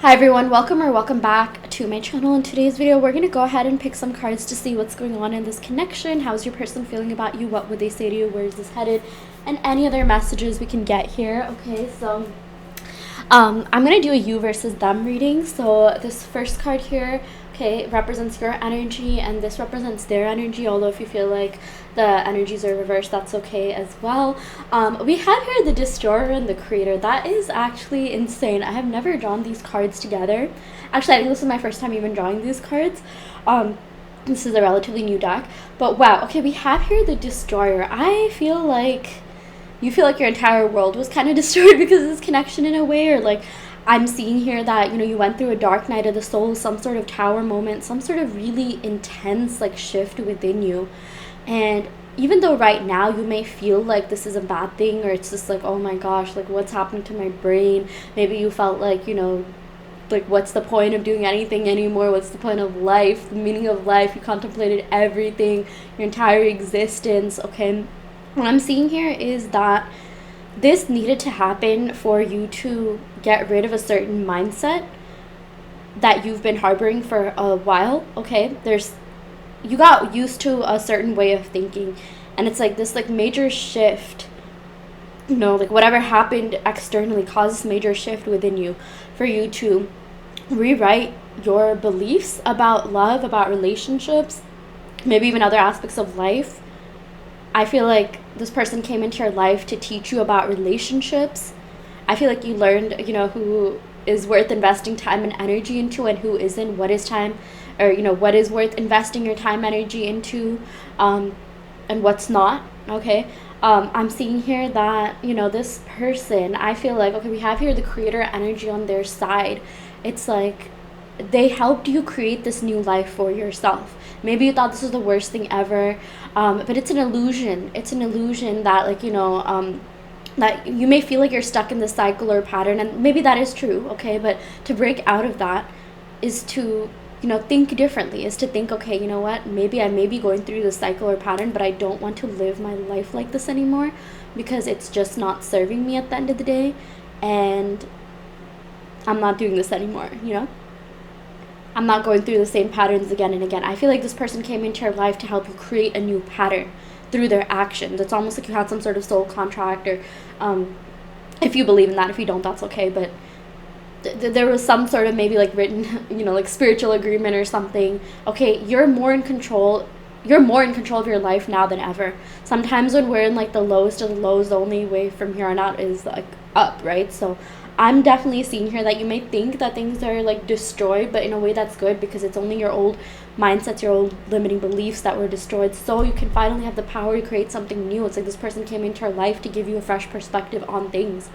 Hi everyone, welcome back to my channel. In today's video, we're going to go ahead and pick some cards to see what's going on in this connection. How's your person feeling about you? What would they say to you? Where is this headed? And any other messages we can get here. Okay, so I'm going to do a you versus them reading. So this first card here, okay, represents your energy and this represents their energy, although if you feel like the energies are reversed, that's okay as well. We have here the Destroyer and the Creator. That is actually insane. I have never drawn these cards together. Actually, I think this is my first time even drawing these cards. This is a relatively new deck, but wow. Okay, we have here the Destroyer. I feel like you feel like your entire world was kind of destroyed because of this connection in a way, or like I'm seeing here that, you went through a dark night of the soul, some sort of tower moment, some sort of really intense like shift within you. And even though right now you may feel like this is a bad thing, or it's just like, oh my gosh, like what's happening to my brain? Maybe you felt like, like what's the point of doing anything anymore? What's the point of life? The meaning of life? You contemplated everything, your entire existence, okay? What I'm seeing here is that this needed to happen for you to get rid of a certain mindset that you've been harboring for a while, okay? You got used to a certain way of thinking, and it's like this like major shift, like whatever happened externally caused this major shift within you for you to rewrite your beliefs about love, about relationships, maybe even other aspects of life. I feel like this person came into your life to teach you about relationships. I feel like you learned, who is worth investing time and energy into and who isn't, what is time, or, what is worth investing your time, energy into, and what's not, okay? I'm seeing here that, this person, I feel like, okay, we have here the Creator energy on their side. It's like they helped you create this new life for yourself. Maybe you thought this was the worst thing ever, but it's an illusion. It's an illusion that, like, that you may feel like you're stuck in this cycle or pattern, and maybe that is true, okay? But to break out of that is to, think differently, is to think, okay, you know what? Maybe I may be going through this cycle or pattern, but I don't want to live my life like this anymore because it's just not serving me at the end of the day, and I'm not doing this anymore, I'm not going through the same patterns again and again. I feel like this person came into your life to help you create a new pattern through their actions. It's almost like you had some sort of soul contract, or if you believe in that. If you don't, that's okay. But there was some sort of maybe like written, like spiritual agreement or something. Okay, you're more in control. You're more in control of your life now than ever. Sometimes when we're in like the lowest of the lows, the only way from here on out is like up, right? So I'm definitely seeing here that you may think that things are like destroyed, but in a way that's good because it's only your old mindsets, your old limiting beliefs that were destroyed, so you can finally have the power to create something new. It's like this person came into your life to give you a fresh perspective on things,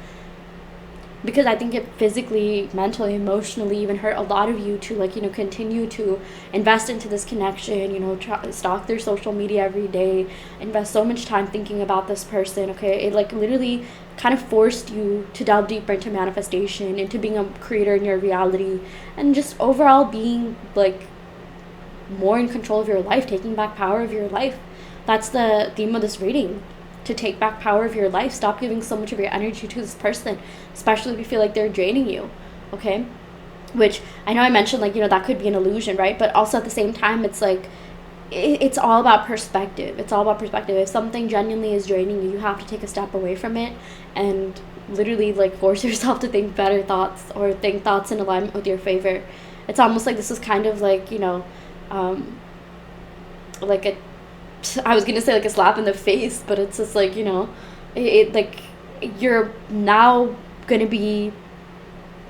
because I think it physically, mentally, emotionally even hurt a lot of you to like, continue to invest into this connection, stalk their social media every day, invest so much time thinking about this person, okay? It like literally kind of forced you to delve deeper into manifestation, into being a creator in your reality, and just overall being like more in control of your life, taking back power of your life. That's the theme of this reading. To take back power of your life. Stop giving so much of your energy to this person, especially if you feel like they're draining you, okay? Which I know I mentioned, like, that could be an illusion, right? But also at the same time, it's like it's all about perspective. It's all about perspective. If something genuinely is draining you, you have to take a step away from it and literally like force yourself to think better thoughts, or think thoughts in alignment with your favor. It's almost like this is kind of like, like I was gonna say like a slap in the face, but it's just like, it like you're now gonna be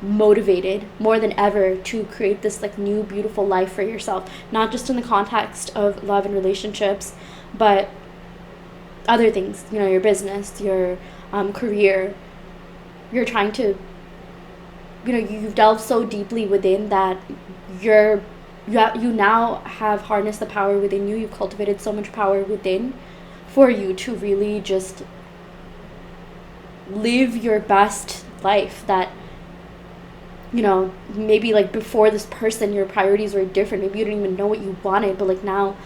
motivated more than ever to create this like new beautiful life for yourself, not just in the context of love and relationships, but other things, your business, your career. You're trying to, you've delved so deeply within that you now have harnessed the power within you. You've cultivated so much power within for you to really just live your best life that, maybe like before this person, your priorities were different. Maybe you didn't even know what you wanted, but like now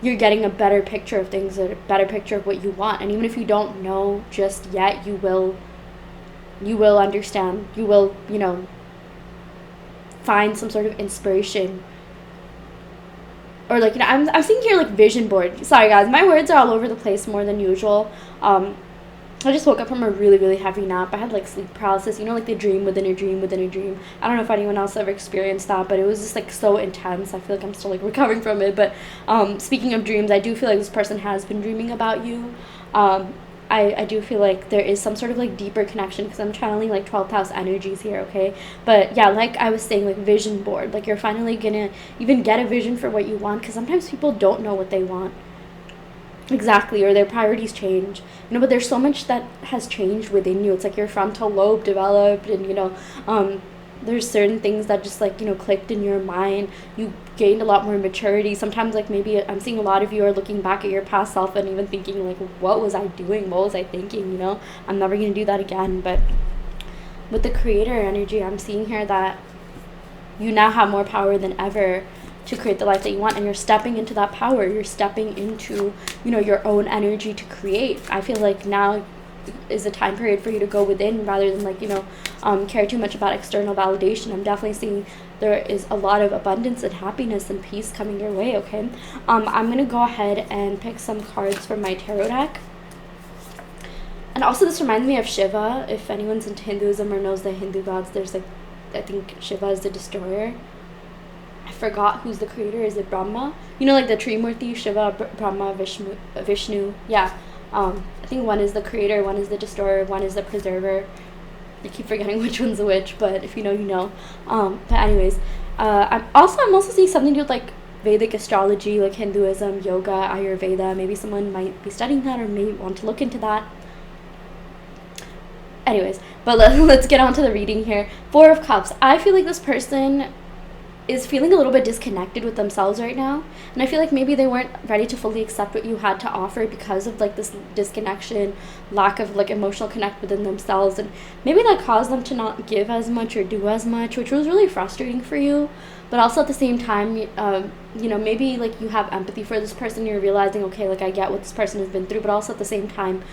you're getting a better picture of things, a better picture of what you want. And even if you don't know just yet, you will understand. You will, find some sort of inspiration, or like, you know, I'm seeing here like vision board. Sorry guys, my words are all over the place more than usual. I just woke up from a really, really heavy nap. I had like sleep paralysis, you know, like the dream within a dream within a dream. I don't know if anyone else ever experienced that, but it was just like so intense. I feel like I'm still like recovering from it. But speaking of dreams, I do feel like this person has been dreaming about you. I do feel like there is some sort of like deeper connection, because I'm channeling like 12th house energies here, okay? But yeah, like I was saying, like vision board, like you're finally gonna even get a vision for what you want, because sometimes people don't know what they want exactly, or their priorities change, you know, but there's so much that has changed within you. It's like your frontal lobe developed, and you know, there's certain things that just like, you know, clicked in your mind. You gained a lot more maturity. Sometimes like maybe I'm seeing a lot of you are looking back at your past self and even thinking like, what was I doing, what was I thinking, you know, I'm never going to do that again. But with the creator energy, I'm seeing here that you now have more power than ever to create the life that you want, and you're stepping into that power. You're stepping into, you know, your own energy to create. I feel like now is a time period for you to go within, rather than like, you know, care too much about external validation. I'm definitely seeing there is a lot of abundance and happiness and peace coming your way, okay? I'm going to go ahead and pick some cards from my tarot deck. And also this reminds me of Shiva. If anyone's into Hinduism or knows the Hindu gods, there's like, I think Shiva is the destroyer. I forgot who's the creator. Is it Brahma? You know, like the Trimurti, Shiva, Brahma, Vishnu. Yeah. I think one is the creator, one is the destroyer, one is the preserver. I keep forgetting which one's which, but if you know, you know. But anyways, I'm also seeing something to do with like Vedic astrology, like Hinduism, yoga, Ayurveda. Maybe someone might be studying that or may want to look into that. Anyways, but let's get on to the reading here. Four of Cups. I feel like this person is feeling a little bit disconnected with themselves right now, and I feel like maybe they weren't ready to fully accept what you had to offer because of like this disconnection, lack of like emotional connect within themselves, and maybe that caused them to not give as much or do as much, which was really frustrating for you. But also at the same time, you know, maybe like you have empathy for this person, you're realizing, okay, like I get what this person has been through, but also at the same time,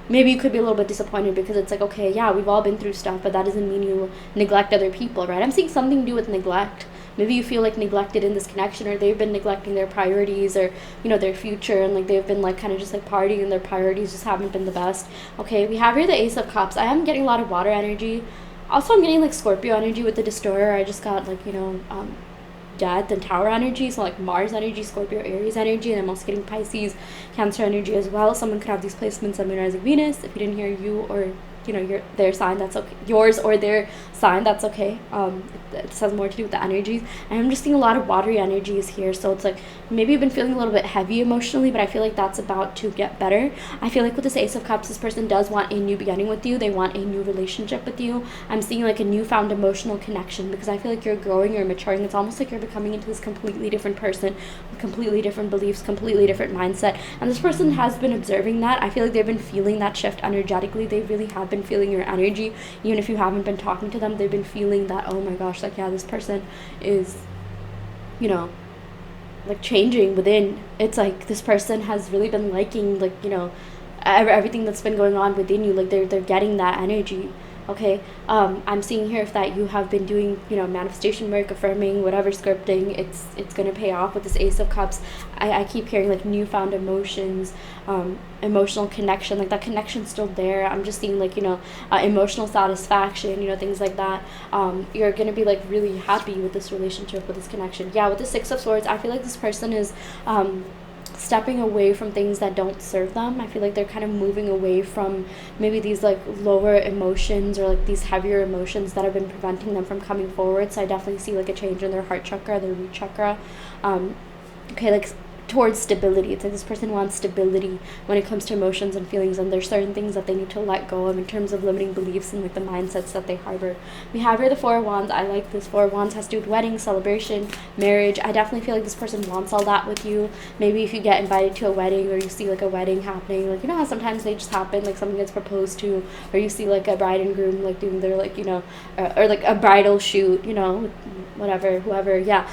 maybe you could be a little bit disappointed, because it's like, okay, yeah, we've all been through stuff, but that doesn't mean you neglect other people, right? I'm seeing something to do with neglect. Maybe you feel like neglected in this connection, or they've been neglecting their priorities, or, you know, their future, and like they've been like kind of just like partying and their priorities just haven't been the best. Okay, we have here the Ace of Cups. I am getting a lot of water energy. Also, I'm getting like Scorpio energy with the destroyer. I just got like, you know, Death and Tower energy, so like Mars energy, Scorpio, Aries energy, and I'm also getting Pisces, Cancer energy as well. Someone could have these placements on Moon, Rising, Venus. If you didn't hear you or, you know, their sign, that's okay. Yours or their sign, that's okay. It has more to do with the energies. And I'm just seeing a lot of watery energies here, so it's like maybe you've been feeling a little bit heavy emotionally, but I feel like that's about to get better. I feel like with this Ace of Cups, this person does want a new beginning with you. They want a new relationship with you. I'm seeing like a newfound emotional connection, because I feel like you're growing, you're maturing. It's almost like you're becoming into this completely different person with completely different beliefs, completely different mindset, and this person has been observing that. I feel like they've been feeling that shift energetically. They really have been feeling your energy. Even if you haven't been talking to them, they've been feeling that, oh my gosh, like, yeah, this person is, you know, like changing within. It's like this person has really been liking, like, you know, everything that's been going on within you. Like they're getting that energy. Okay, I'm seeing here if that you have been doing, you know, manifestation work, affirming, whatever, scripting, it's going to pay off with this Ace of Cups. I keep hearing like newfound emotions, emotional connection, like that connection's still there. I'm just seeing like, you know, emotional satisfaction, you know, things like that. You're going to be like really happy with this relationship, with this connection. Yeah, with the Six of Swords, I feel like this person is stepping away from things that don't serve them. I feel like they're kind of moving away from maybe these like lower emotions, or like these heavier emotions that have been preventing them from coming forward. So I definitely see like a change in their heart chakra, their root chakra. Okay, like towards stability. It's like this person wants stability when it comes to emotions and feelings, and there's certain things that they need to let go of in terms of limiting beliefs and like the mindsets that they harbor. We have here the Four of Wands. I like this. Four of Wands has to do with wedding, celebration, marriage. I definitely feel like this person wants all that with you. Maybe if you get invited to a wedding, or you see like a wedding happening, like, you know how sometimes they just happen, like someone gets proposed to, or you see like a bride and groom like doing their like, you know, or like a bridal shoot, you know, whatever, whoever, yeah.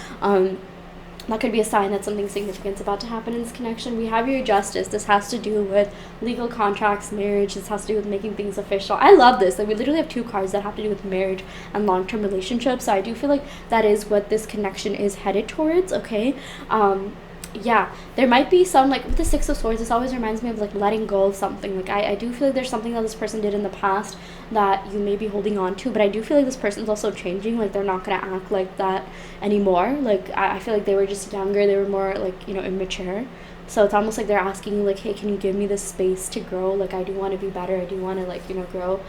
that could be a sign that something significant is about to happen in this connection. We have your justice. This has to do with legal contracts, marriage. This has to do with making things official. I love this. Like, we literally have 2 cards that have to do with marriage and long-term relationships. So I do feel like that is what this connection is headed towards, okay? Yeah, there might be some, like with the 6 of Swords, this always reminds me of like letting go of something. Like I do feel like there's something that this person did in the past that you may be holding on to, but I do feel like this person's also changing. Like, they're not gonna act like that anymore. Like, I feel like they were just younger, they were more like, you know, immature. So it's almost like they're asking you, like, hey, can you give me this space to grow? Like, I do want to be better. I do want to, like, you know, grow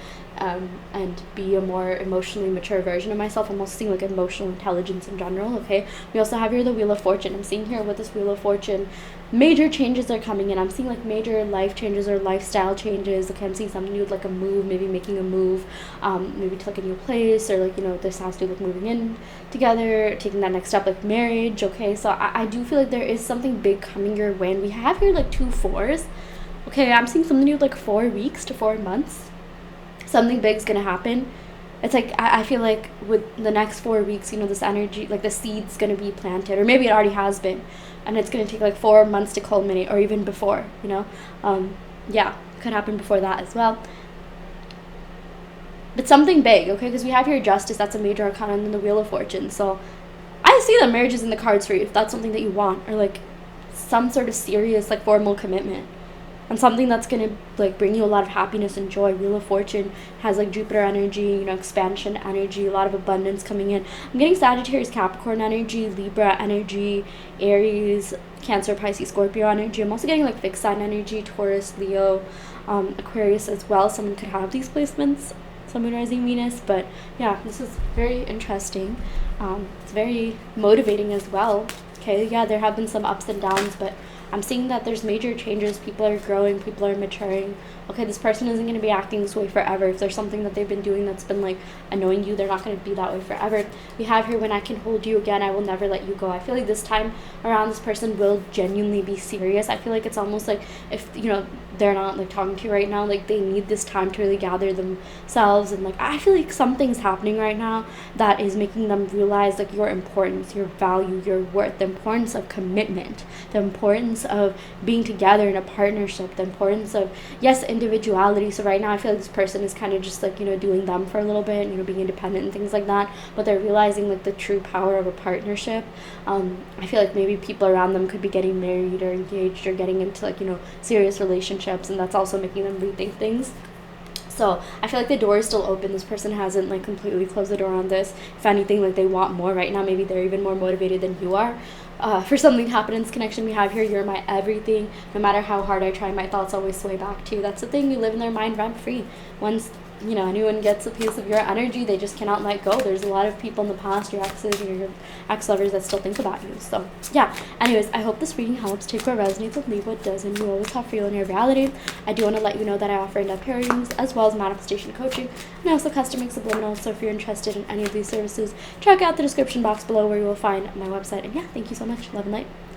and be a more emotionally mature version of myself. I'm also seeing, like, emotional intelligence in general, okay? We also have here the Wheel of Fortune. I'm seeing here with this Wheel of Fortune, major changes are coming in. I'm seeing, like, major life changes or lifestyle changes. Okay, I'm seeing something new with, like, a move, maybe making a move, maybe to, like, a new place, or, like, you know, this has to do with moving in together, taking that next step, like marriage, okay? So I do feel like there is something big coming your way. And we have here, like, 2 4s. Okay, I'm seeing something new with, like, 4 weeks to 4 months. Something big's gonna happen. It's like, I feel like with the next 4 weeks, you know, this energy, like, the seed's gonna be planted, or maybe it already has been, and it's gonna take like 4 months to culminate, or even before, you know. Yeah, could happen before that as well. But something big, okay? Because we have here Justice, that's a major arcana, and then the Wheel of Fortune. So I see that marriage is in the cards for you, if that's something that you want, or like some sort of serious, like, formal commitment, and something that's gonna, like, bring you a lot of happiness and joy. Wheel of Fortune has, like, Jupiter energy, you know, expansion energy, a lot of abundance coming in. I'm getting Sagittarius, Capricorn energy, Libra energy, Aries, Cancer, Pisces, Scorpio energy. I'm also getting, like, fixed sign energy, Taurus, Leo, Aquarius as well. Someone could have these placements, Sun, Moon, Rising, Venus. But yeah, this is very interesting. It's very motivating as well. Okay, yeah, there have been some ups and downs, but I'm seeing that there's major changes. People are growing, people are maturing. Okay, this person isn't going to be acting this way forever. If there's something that they've been doing that's been, like, annoying you, they're not going to be that way forever. We have here, when I can hold you again, I will never let you go. I feel like this time around, this person will genuinely be serious. I feel like it's almost like, if, you know, they're not, like, talking to you right now, like, they need this time to really gather themselves. And, like, I feel like something's happening right now that is making them realize, like, your importance, your value, your worth, the importance of commitment, the importance of being together in a partnership, the importance of, yes, individuality. So right now I feel like this person is kind of just, like, you know, doing them for a little bit, you know, being independent and things like that, but they're realizing, like, the true power of a partnership. I feel like maybe people around them could be getting married or engaged or getting into, like, you know, serious relationships, and that's also making them rethink things. So I feel like the door is still open. This person hasn't, like, completely closed the door on this. If anything, like, they want more right now. Maybe they're even more motivated than you are. For something to happen in this connection, we have here, you're my everything. No matter how hard I try, my thoughts always sway back to you. That's the thing. You live in their mind rent-free. Once, you know, anyone gets a piece of your energy, they just cannot let go. There's a lot of people in the past, your exes or your ex-lovers, that still think about you. So yeah, anyways, I hope this reading helps. Take what resonates and leave what doesn't. You always have free will in your reality. I do want to let you know that I offer in-depth tarot readings as well as manifestation coaching, and I also custom make subliminal. So if you're interested in any of these services, check out the description box below where you will find my website. And yeah, thank you so much. Love and light.